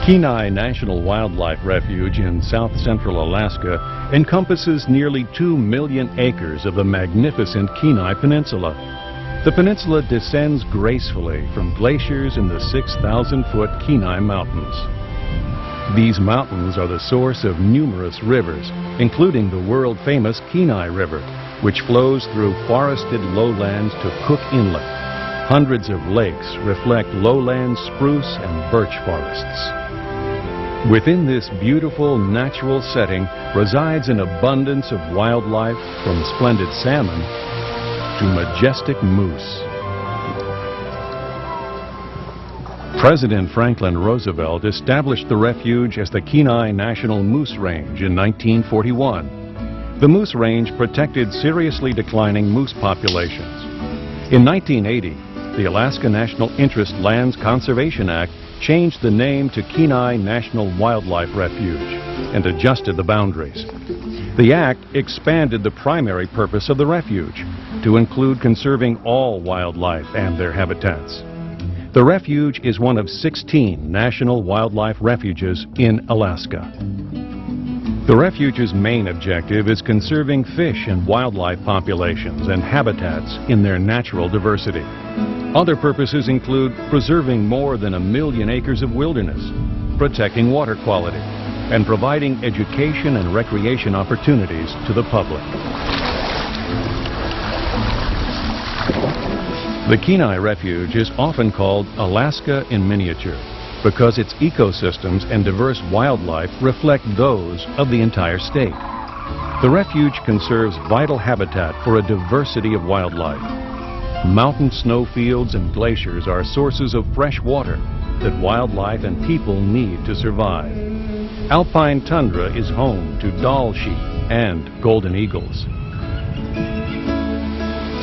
Kenai National Wildlife Refuge in south-central Alaska encompasses nearly 2 million acres of the magnificent Kenai Peninsula. The peninsula descends gracefully from glaciers in the 6,000-foot Kenai Mountains. These mountains are the source of numerous rivers, including the world-famous Kenai River, which flows through forested lowlands to Cook Inlet. Hundreds of lakes reflect lowland spruce and birch forests. Within this beautiful natural setting resides an abundance of wildlife, from splendid salmon to majestic moose. President Franklin Roosevelt established the refuge as the Kenai National Moose Range in 1941. The Moose Range protected seriously declining moose populations. In 1980, the Alaska National Interest Lands Conservation Act changed the name to Kenai National Wildlife Refuge and adjusted the boundaries. The act expanded the primary purpose of the refuge to include conserving all wildlife and their habitats. The refuge is one of 16 national wildlife refuges in Alaska. The refuge's main objective is conserving fish and wildlife populations and habitats in their natural diversity. Other purposes include preserving more than 1 million acres of wilderness, protecting water quality, and providing education and recreation opportunities to the public. The Kenai Refuge is often called Alaska in miniature because its ecosystems and diverse wildlife reflect those of the entire state. The refuge conserves vital habitat for a diversity of wildlife. Mountain snowfields and glaciers are sources of fresh water that wildlife and people need to survive. Alpine tundra is home to Dall sheep and golden eagles.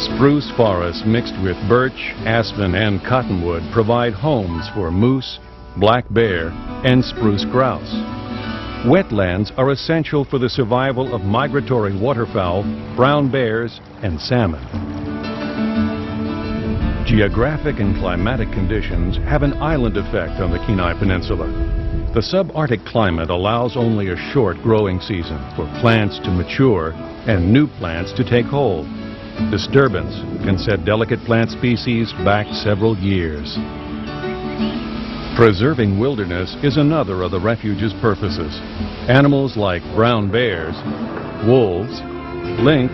Spruce forests mixed with birch, aspen, and cottonwood provide homes for moose, black bear, and spruce grouse. Wetlands are essential for the survival of migratory waterfowl, brown bears, and salmon. Geographic and climatic conditions have an island effect on the Kenai Peninsula. The subarctic climate allows only a short growing season for plants to mature and new plants to take hold. Disturbance can set delicate plant species back several years. Preserving wilderness is another of the refuge's purposes. Animals like brown bears, wolves, lynx,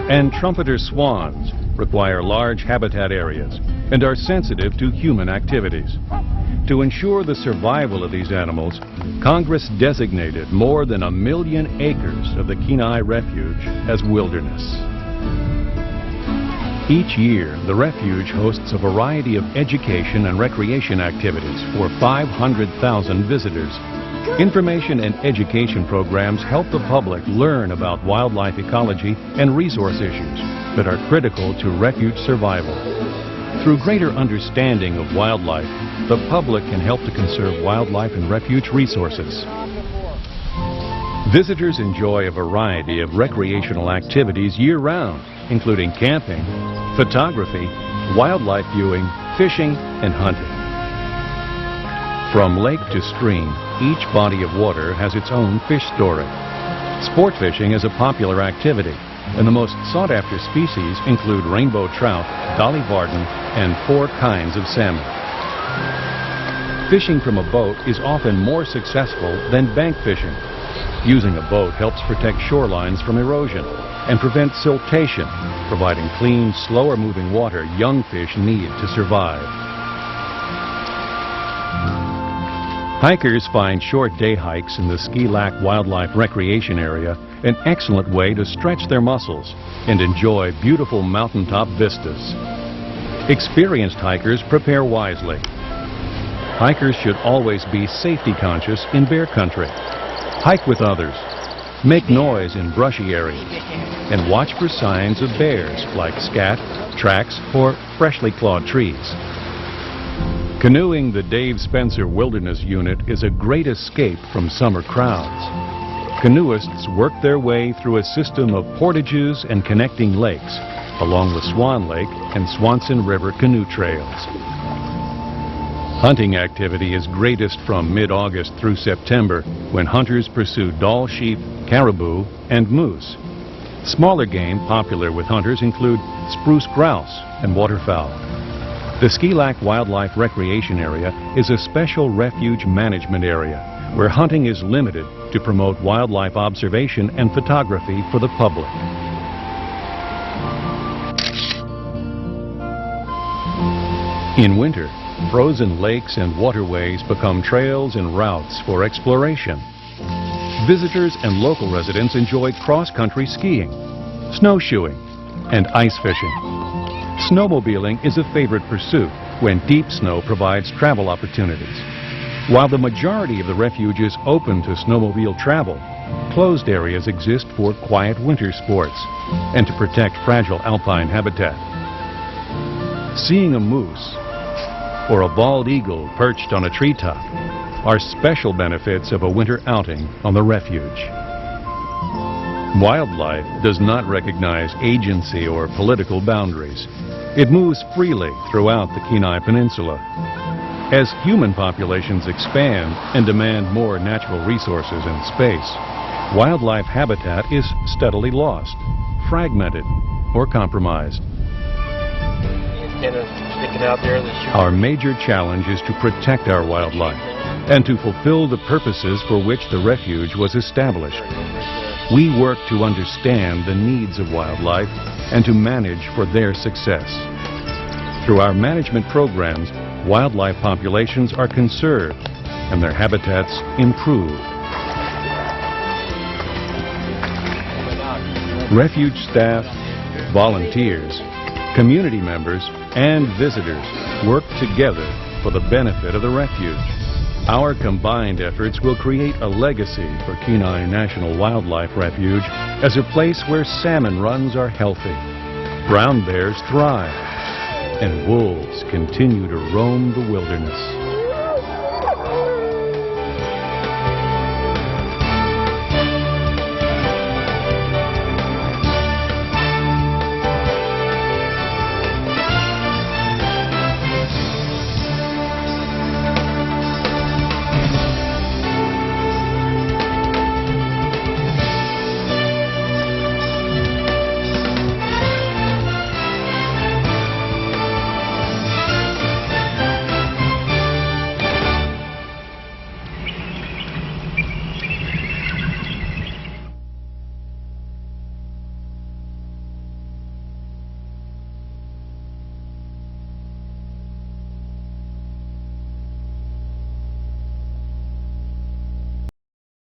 and trumpeter swans require large habitat areas and are sensitive to human activities. To ensure the survival of these animals, Congress designated more than 1 million acres of the Kenai Refuge as wilderness. Each year, the refuge hosts a variety of education and recreation activities for 500,000 visitors. Information and education programs help the public learn about wildlife ecology and resource issues that are critical to refuge survival. Through greater understanding of wildlife, the public can help to conserve wildlife and refuge resources. Visitors enjoy a variety of recreational activities year-round, including camping, photography, wildlife viewing, fishing, and hunting. From lake to stream, each body of water has its own fish story. Sport fishing is a popular activity, and the most sought-after species include rainbow trout, dolly varden, and 4 kinds of salmon. Fishing from a boat is often more successful than bank fishing. Using a boat helps protect shorelines from erosion and prevent siltation, providing clean, slower-moving water young fish need to survive. Hikers find short day hikes in the Ski Lac Wildlife Recreation Area an excellent way to stretch their muscles and enjoy beautiful mountaintop vistas. Experienced hikers prepare wisely. Hikers should always be safety conscious in bear country. Hike with others. Make noise in brushy areas. And watch for signs of bears like scat, tracks, or freshly clawed trees. Canoeing the Dave Spencer Wilderness Unit is a great escape from summer crowds. Canoeists work their way through a system of portages and connecting lakes along the Swan Lake and Swanson River canoe trails. Hunting activity is greatest from mid-August through September, when hunters pursue Dall sheep, caribou, and moose. Smaller game popular with hunters include spruce grouse and waterfowl. The Ski Lac Wildlife Recreation Area is a special refuge management area where hunting is limited to promote wildlife observation and photography for the public. In winter, frozen lakes and waterways become trails and routes for exploration. Visitors and local residents enjoy cross-country skiing, snowshoeing, and ice fishing. Snowmobiling is a favorite pursuit when deep snow provides travel opportunities. While the majority of the refuge is open to snowmobile travel, closed areas exist for quiet winter sports and to protect fragile alpine habitat. Seeing a moose or a bald eagle perched on a treetop are special benefits of a winter outing on the refuge. Wildlife does not recognize agency or political boundaries. It moves freely throughout the Kenai Peninsula. As human populations expand and demand more natural resources and space, wildlife habitat is steadily lost, fragmented, or compromised. Our major challenge is to protect our wildlife and to fulfill the purposes for which the refuge was established. We work to understand the needs of wildlife and to manage for their success. Through our management programs, wildlife populations are conserved and their habitats improved. Refuge staff, volunteers, community members, and visitors work together for the benefit of the refuge. Our combined efforts will create a legacy for Kenai National Wildlife Refuge as a place where salmon runs are healthy, brown bears thrive, and wolves continue to roam the wilderness.